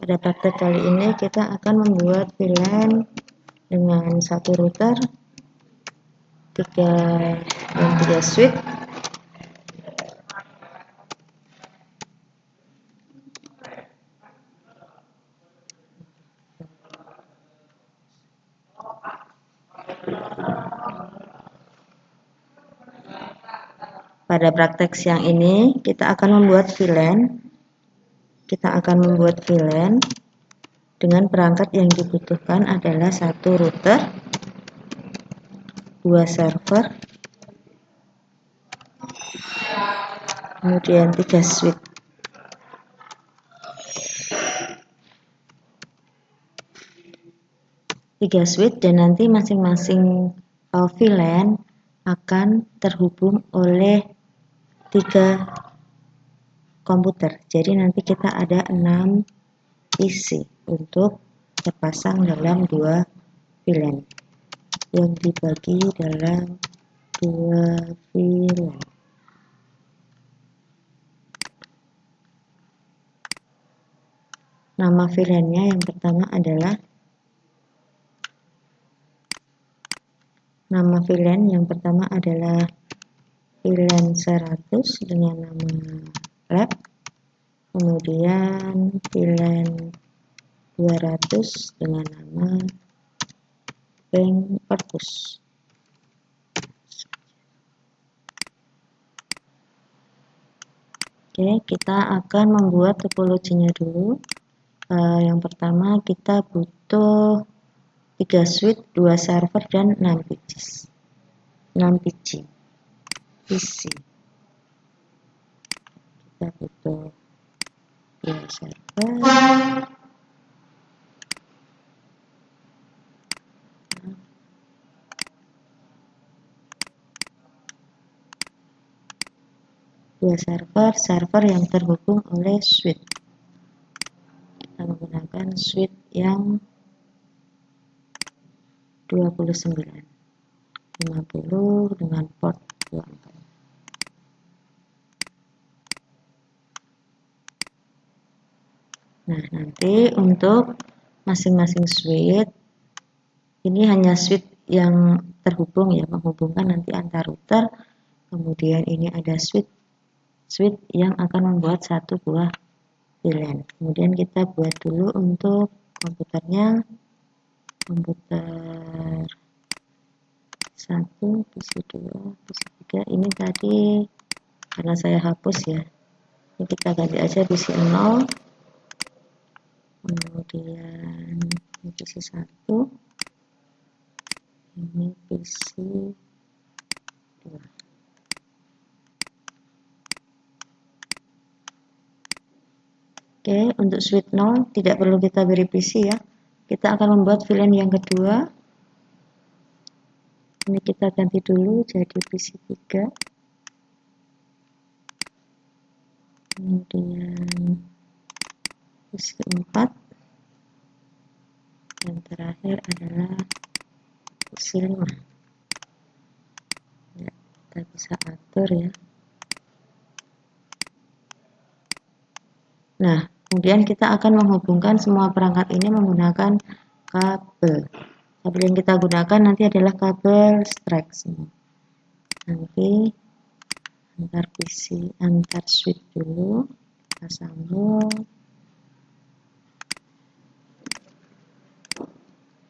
Pada praktek kali ini kita akan membuat VLAN dengan satu router, 3 switch, pada praktek siang ini kita akan membuat VLAN. Dengan perangkat yang dibutuhkan adalah satu router, 2 server, kemudian 3 switch. Dan nanti masing-masing VLAN akan terhubung oleh 3 komputer. Jadi nanti kita ada 6 PC untuk terpasang dalam 2 VLAN yang dibagi dalam 2 VLAN. Nama VLAN-nya yang pertama adalah VLAN 100 dengan nama lab, kemudian VLAN 200 dengan nama bank purpose. Oke, kita akan membuat topologinya dulu. Yang pertama kita butuh 3 switch, 2 server, dan 6 PC. Kita butuh 2 server, 2 server yang terhubung oleh switch. Kita menggunakan switch yang 29, 50 dengan port 24. Nah, nanti untuk masing-masing switch, ini hanya switch yang terhubung ya, menghubungkan nanti antar router. Kemudian ini ada switch yang akan membuat satu buah VLAN. Kemudian kita buat dulu untuk komputernya. Komputer 1, PC 2, PC 3. Ini tadi karena saya hapus ya. Ini kita ganti aja PC 0. Kemudian ini PC 1. Ini PC 2. Oke, untuk switch 0 tidak perlu kita beri PC ya. Kita akan membuat VLAN yang kedua. Ini kita ganti dulu jadi PC 3. Kemudian PC 4. Dan terakhir adalah PC 5. Ya, kita bisa atur ya. Nah, kemudian kita akan menghubungkan semua perangkat ini menggunakan kabel. Kabel yang kita gunakan nanti adalah kabel strike semua. Nanti antar switch dulu kita sambung.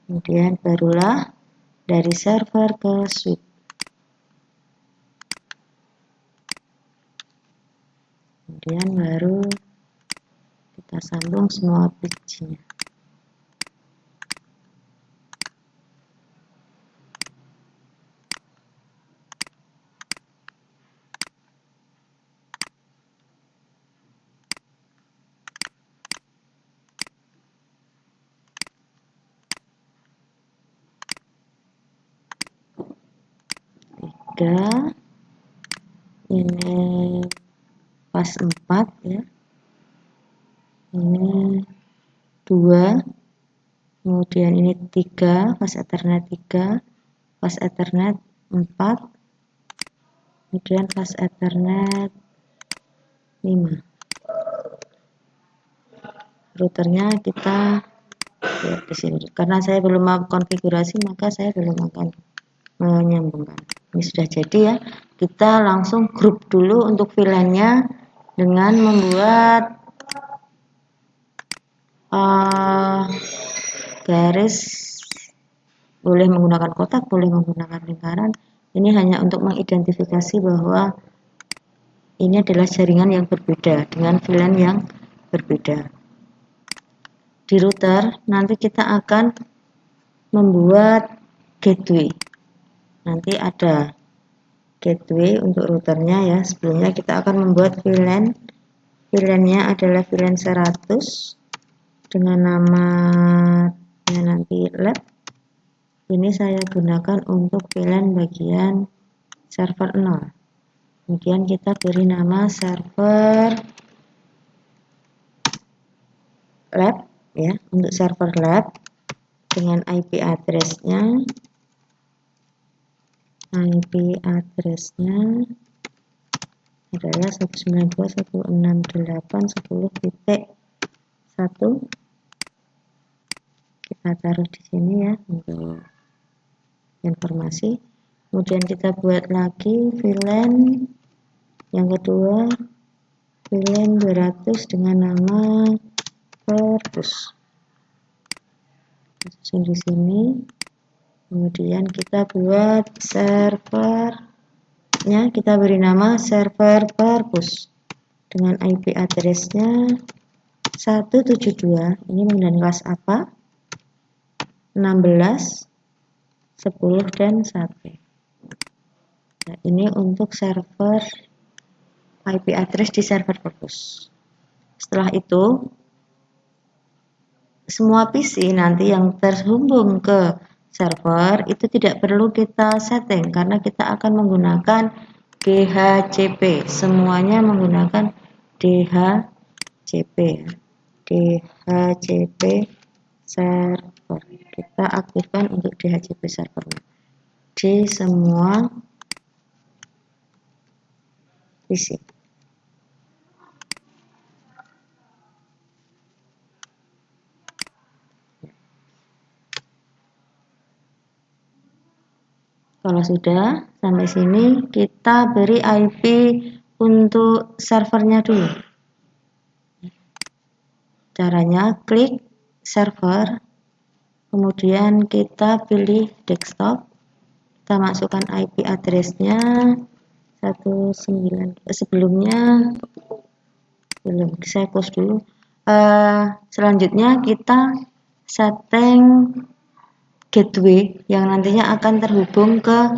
Kemudian barulah dari server ke switch. Kemudian baru kita sambung semua bridge-nya. Ini pas 4 ya. Ini 2, kemudian ini 3, pas Ethernet 3, pas Ethernet 4, kemudian pas Ethernet 5. routernya kita lihat di sini. Karena saya belum mau konfigurasi, maka saya belum akan menyambungkan. Ini sudah jadi ya. Kita langsung grup dulu untuk VLAN-nya dengan membuat garis, boleh menggunakan kotak, boleh menggunakan lingkaran. Ini hanya untuk mengidentifikasi bahwa ini adalah jaringan yang berbeda dengan VLAN yang berbeda. Di router nanti kita akan membuat gateway. Nanti ada gateway untuk routernya ya. Sebelumnya kita akan membuat VLAN. VLAN-nya adalah VLAN 100 dengan namanya nanti lab. Ini saya gunakan untuk VLAN bagian server 0. Kemudian kita beri nama server lab ya, untuk server lab dengan IP address-nya adalah 192.168.10.1. Kita taruh di sini ya untuk informasi. Kemudian kita buat lagi VLAN yang kedua, VLAN 200 dengan nama purpose. Susun di sini. Kemudian kita buat servernya, kita beri nama server purpose dengan IP address-nya 172. Ini menggunakan kelas apa? 16, 10 dan 1. Nah, ini untuk server IP address di server purpose. Setelah itu, semua PC nanti yang terhubung ke server itu tidak perlu kita setting karena kita akan menggunakan DHCP. Semuanya menggunakan DHCP. DHCP server. Kita aktifkan untuk DHCP server di semua PC. Kalau sudah sampai sini, kita beri IP untuk servernya dulu. Caranya klik server, kemudian kita pilih desktop, kita masukkan IP address-nya 19, sebelumnya belum, saya close dulu. Selanjutnya kita setting gateway yang nantinya akan terhubung ke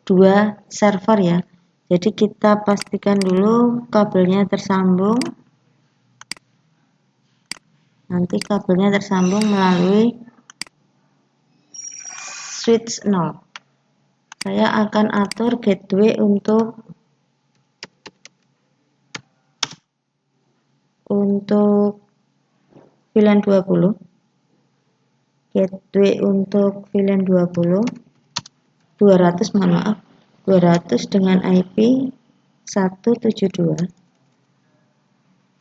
dua server ya. Jadi kita pastikan dulu kabelnya tersambung. Nanti kabelnya tersambung melalui switch 0. Saya akan atur gateway untuk VLAN 20. Gateway untuk VLAN 200 dengan IP 172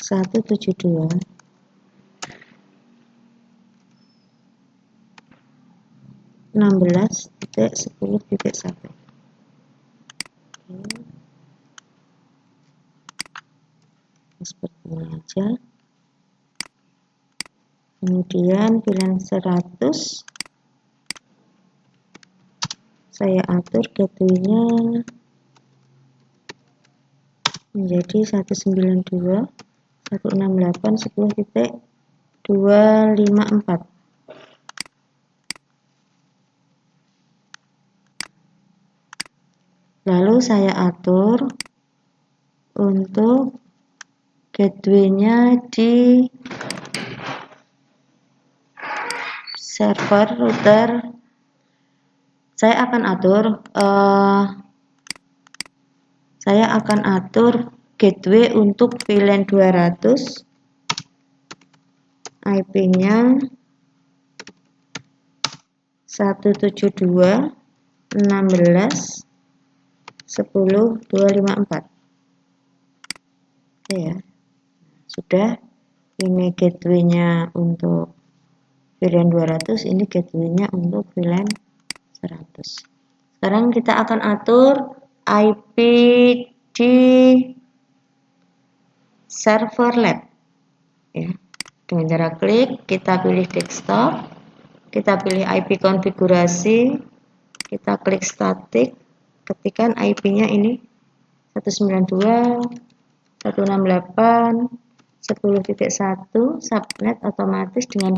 16.10.1. Seperti ini aja. Kemudian VLAN 100 saya atur gateway-nya menjadi 192.168.10.254. Lalu saya atur untuk gateway-nya di server router. Saya akan atur gateway untuk VLAN 200, IP-nya 172.16.10.254. Oke ya, sudah. ini gateway-nya untuk VLAN 200, ini gateway-nya untuk VLAN 100. Sekarang kita akan atur IP di server lab ya. Dengan cara klik, kita pilih desktop, kita pilih IP konfigurasi, kita klik static, ketikkan IP-nya ini 192.168.10.1 subnet otomatis dengan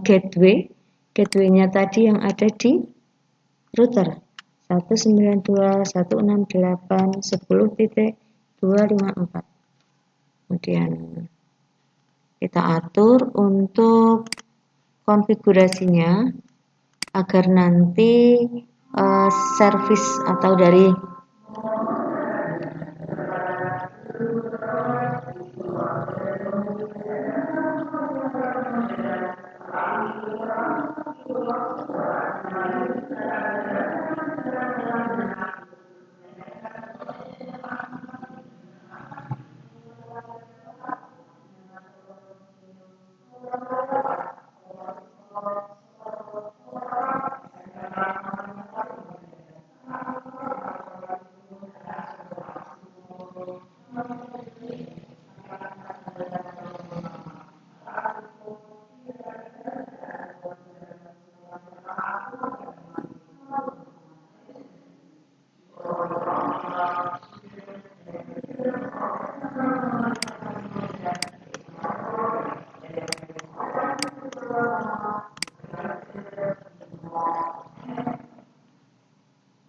gateway-nya tadi yang ada di router 192.168.10.254. Kemudian kita atur untuk konfigurasinya agar nanti service atau dari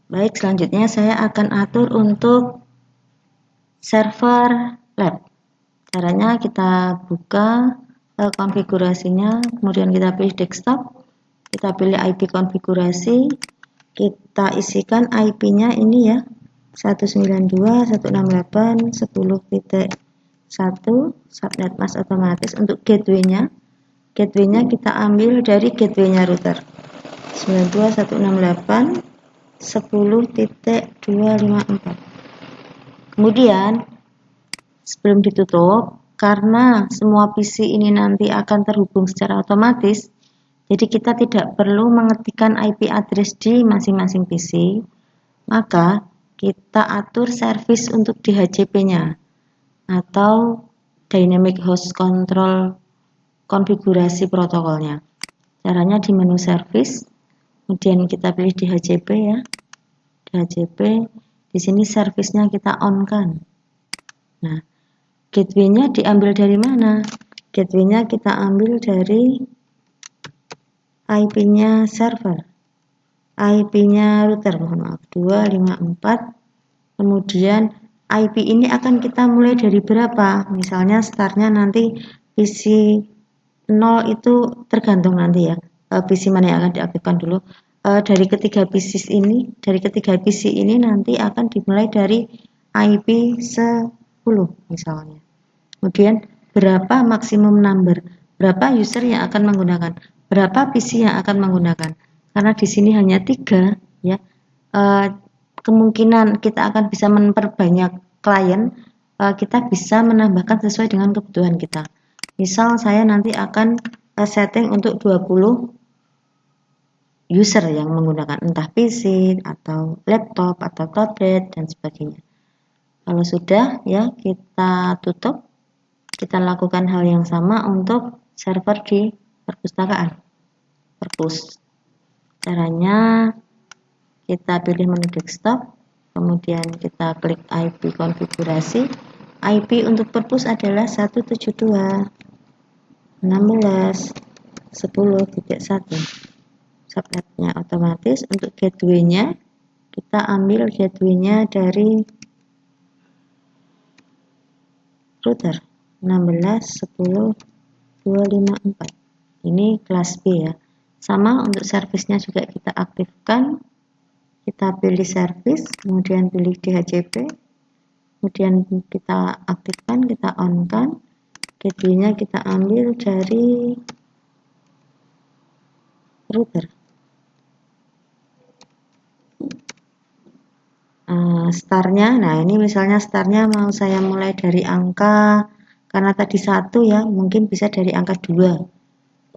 baik, selanjutnya saya akan atur untuk server lab. Caranya kita buka konfigurasinya, kemudian kita pilih desktop, kita pilih IP konfigurasi, kita isikan IP-nya ini ya 192.168.10.1 subnet mask otomatis. Untuk gateway-nya kita ambil dari gateway-nya router 192.168.10.254. Kemudian sebelum ditutup, karena semua PC ini nanti akan terhubung secara otomatis, jadi kita tidak perlu mengetikkan IP address di masing-masing PC, maka kita atur service untuk DHCP-nya atau Dynamic Host Control konfigurasi protokolnya. Caranya di menu service, kemudian kita pilih DHCP ya. DHCP, di sini service-nya kita on-kan. Nah, gateway-nya diambil dari mana? Gateway-nya kita ambil dari IP-nya server. IP-nya router, mohon maaf, 254. Kemudian IP ini akan kita mulai dari berapa? Misalnya startnya nanti PC 0 itu tergantung nanti ya. PC mana yang akan diaktifkan dulu. Dari ketiga PC ini nanti akan dimulai dari IP 10 misalnya. Kemudian berapa maksimum number? Berapa user yang akan menggunakan? Berapa PC yang akan menggunakan? Karena di sini hanya 3 ya. Kemungkinan kita akan bisa memperbanyak klien, kita bisa menambahkan sesuai dengan kebutuhan kita. Misal saya nanti akan setting untuk 20 user yang menggunakan entah PC atau laptop atau tablet dan sebagainya. Kalau sudah ya kita tutup, kita lakukan hal yang sama untuk server di perpustakaan. Perpus. Caranya kita pilih menu desktop, kemudian kita klik IP konfigurasi. IP untuk perpus adalah 172.16.10.1. Subnetnya otomatis. Untuk gateway-nya kita ambil gateway-nya dari router 16.10.254. Ini kelas B ya. Sama untuk service-nya juga kita aktifkan. Kita pilih service, kemudian pilih DHCP, kemudian kita aktifkan, kita on-kan. Gateway-nya kita ambil dari router. Startnya, nah ini misalnya startnya mau saya mulai dari angka Karena tadi 1 ya, mungkin bisa dari angka 2.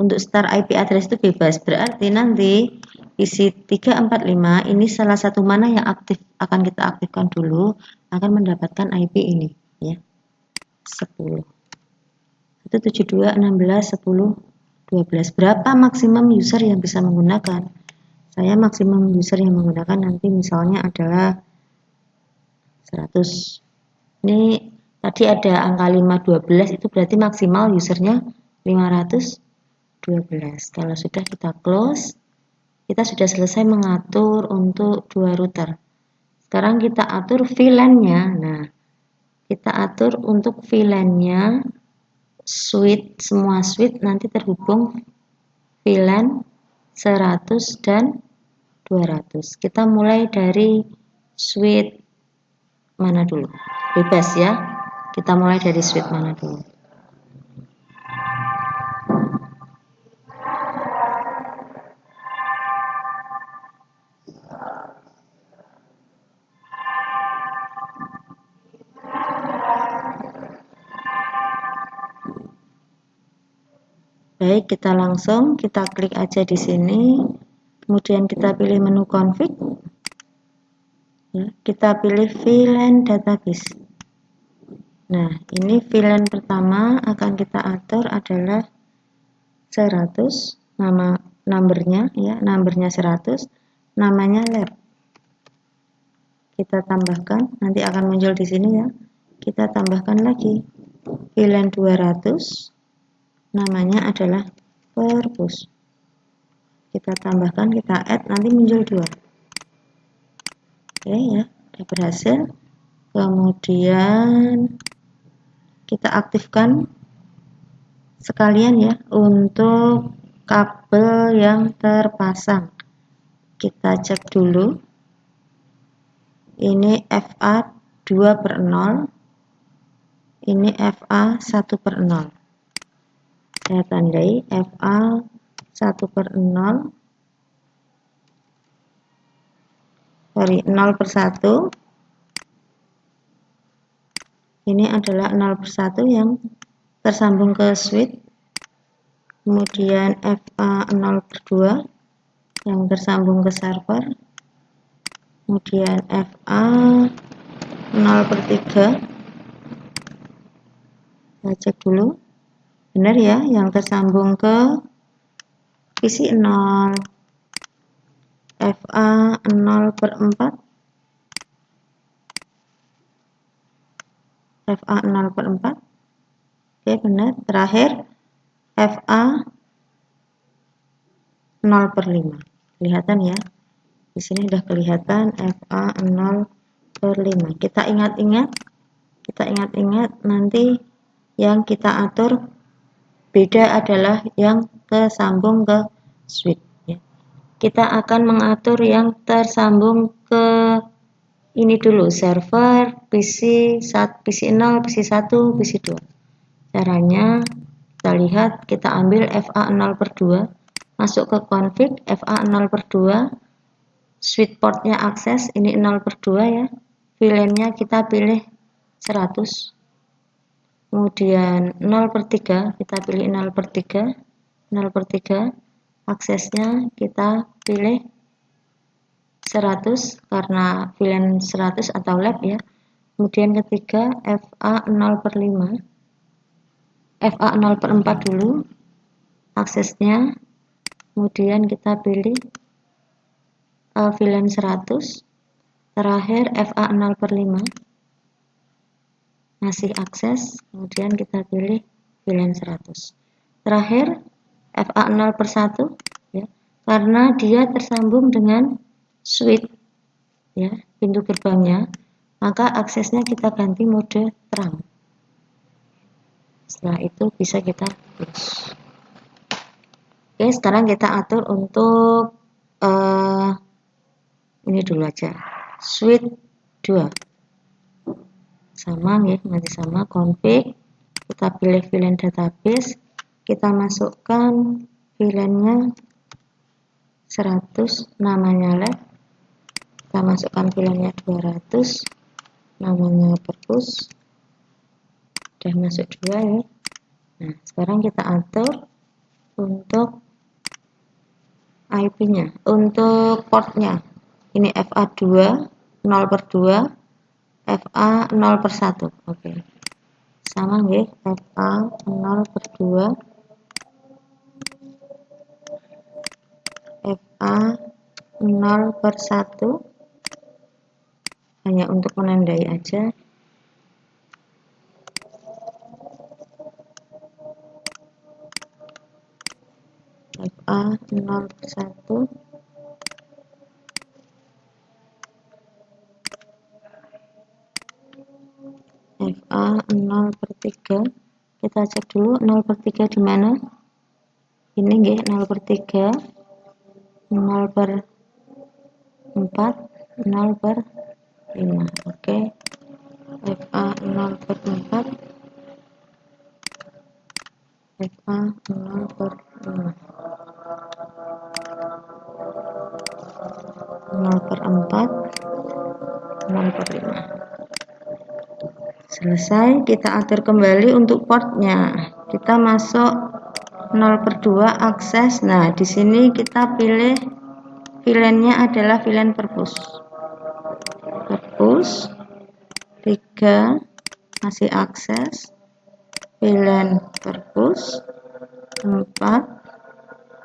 Untuk start IP address itu bebas, berarti nanti isi 345 ini salah satu mana yang aktif akan kita aktifkan dulu, akan mendapatkan IP ini ya. 10. 172, 16, 10, 12. Berapa maksimum user yang bisa menggunakan? Saya maksimum user yang menggunakan nanti misalnya adalah 100. Ini tadi ada angka 512, itu berarti maksimal usernya 512. Kalau sudah kita close, kita sudah selesai mengatur untuk 2 router. Sekarang kita atur VLAN-nya. Nah, kita atur untuk VLAN-nya switch, semua switch nanti terhubung VLAN 100 dan 200. Kita mulai dari switch mana dulu? Bebas ya. Kita mulai dari switch mana dulu? Baik, kita langsung kita klik aja di sini. Kemudian kita pilih menu config. Ya, kita pilih VLAN database. Nah, ini VLAN pertama akan kita atur adalah 100, numbernya ya, numbernya 100, namanya lab. Kita tambahkan, nanti akan muncul di sini ya. Kita tambahkan lagi VLAN 200, namanya adalah purpose. Kita tambahkan, kita add, nanti muncul 2. Oke ya, sudah berhasil. Kemudian kita aktifkan sekalian ya untuk kabel yang terpasang. Kita cek dulu. Ini FA 2/0. Ini FA 1/0. Saya tandai FA 1/0. Sorry, 0/1. Ini adalah 0/1 yang tersambung ke switch. Kemudian FA 0/2 yang tersambung ke server. Kemudian FA 0/3. Kita cek dulu. Benar ya, yang tersambung ke PC 0. FA 0/4. FA 0/4. Oke, benar. Terakhir FA 0/5. Kelihatan ya. Di sini sudah kelihatan FA 0/5. Kita ingat-ingat nanti yang kita atur beda adalah yang tersambung ke switch ya. Kita akan mengatur yang tersambung ke ini dulu, server, PC 0, PC 1, PC 2. Caranya kita lihat, kita ambil FA 0/2, masuk ke config FA 0/2, switch portnya akses, ini 0/2 ya. VLAN-nya kita pilih 100. Kemudian 0/3, kita pilih 0/3. 0/3, aksesnya kita pilih 100 karena VLAN 100 atau lab ya. Kemudian ketiga FA 0/5. FA 0/4 dulu aksesnya. Kemudian kita pilih VLAN 100. Terakhir FA 0/5. Masih akses, kemudian kita pilih VLAN 100. Terakhir FA 0/1 ya. Karena dia tersambung dengan switch ya, pintu gerbangnya, maka aksesnya kita ganti mode terang. Setelah itu bisa kita close. Oke, sekarang kita atur untuk ini dulu aja, switch 2 sama ya, nanti sama config, kita pilih VLAN database, kita masukkan VLAN-nya 100, namanya lab. Kita masukkan VLAN-nya 200, namanya purpose. Sudah masuk 2 ya. Nah, sekarang kita atur untuk IP-nya, untuk portnya. Ini FA2 0/2, FA 0/1. Oke. Sama nggih, FA 0/2, FA 0/1. Hanya untuk menandai aja. FA 0/1, FA 0/3. Kita cek dulu 0/3 di mana? Ini nggih 0/3, 0/4, 0/5. Oke. FA 0/4, FA 0/5, 0/4, 0/5. Selesai, kita atur kembali untuk portnya. Kita masuk 0/2 akses. Nah, di sini kita pilih VLAN-nya adalah VLAN Purpose. Purpose 3 masih akses. VLAN Purpose 4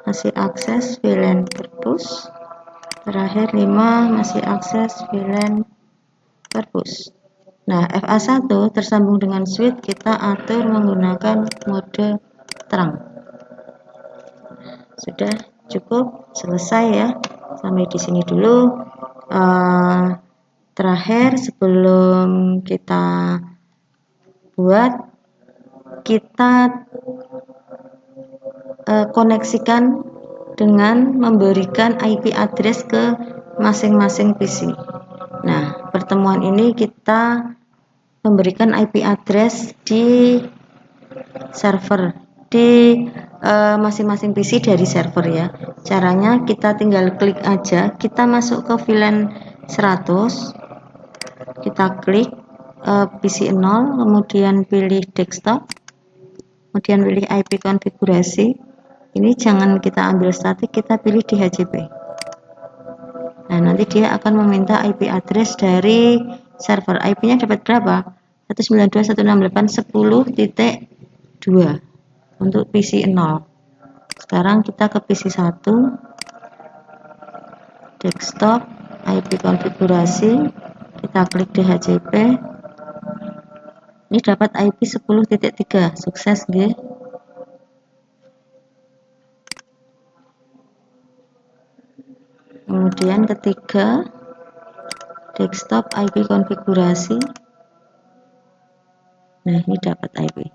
masih akses VLAN Purpose. Terakhir 5 masih akses VLAN Purpose. Nah, FA1 tersambung dengan switch, kita atur menggunakan mode terang. Sudah cukup, selesai ya. Sampai di sini dulu. Terakhir sebelum kita buat, kita koneksikan dengan memberikan IP address ke masing-masing PC. Nah, pertemuan ini kita memberikan IP address di server, di masing-masing PC dari server ya. Caranya kita tinggal klik aja, kita masuk ke VLAN 100, kita klik PC 0, kemudian pilih desktop, kemudian pilih IP konfigurasi. Ini jangan kita ambil statik, kita pilih DHCP. Nah, nanti dia akan meminta IP address dari server. IP-nya dapat berapa? 192.168.10.2 untuk PC 0. Sekarang kita ke PC 1, desktop, IP konfigurasi, kita klik DHCP. Ini dapat IP 10.3, sukses nggih. Kemudian ketiga, desktop IP konfigurasi. Nah, ini dapat IP.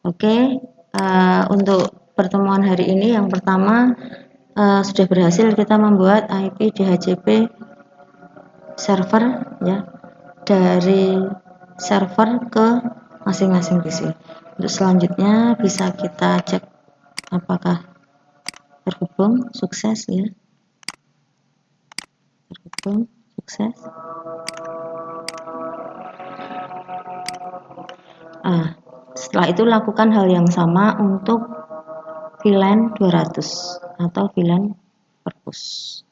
Oke, untuk pertemuan hari ini yang pertama sudah berhasil kita membuat IP DHCP server ya, dari server ke masing-masing PC. Untuk selanjutnya bisa kita cek apakah terhubung, sukses ya. Terhubung, sukses. Setelah itu lakukan hal yang sama untuk VLAN 200 atau VLAN Purpose.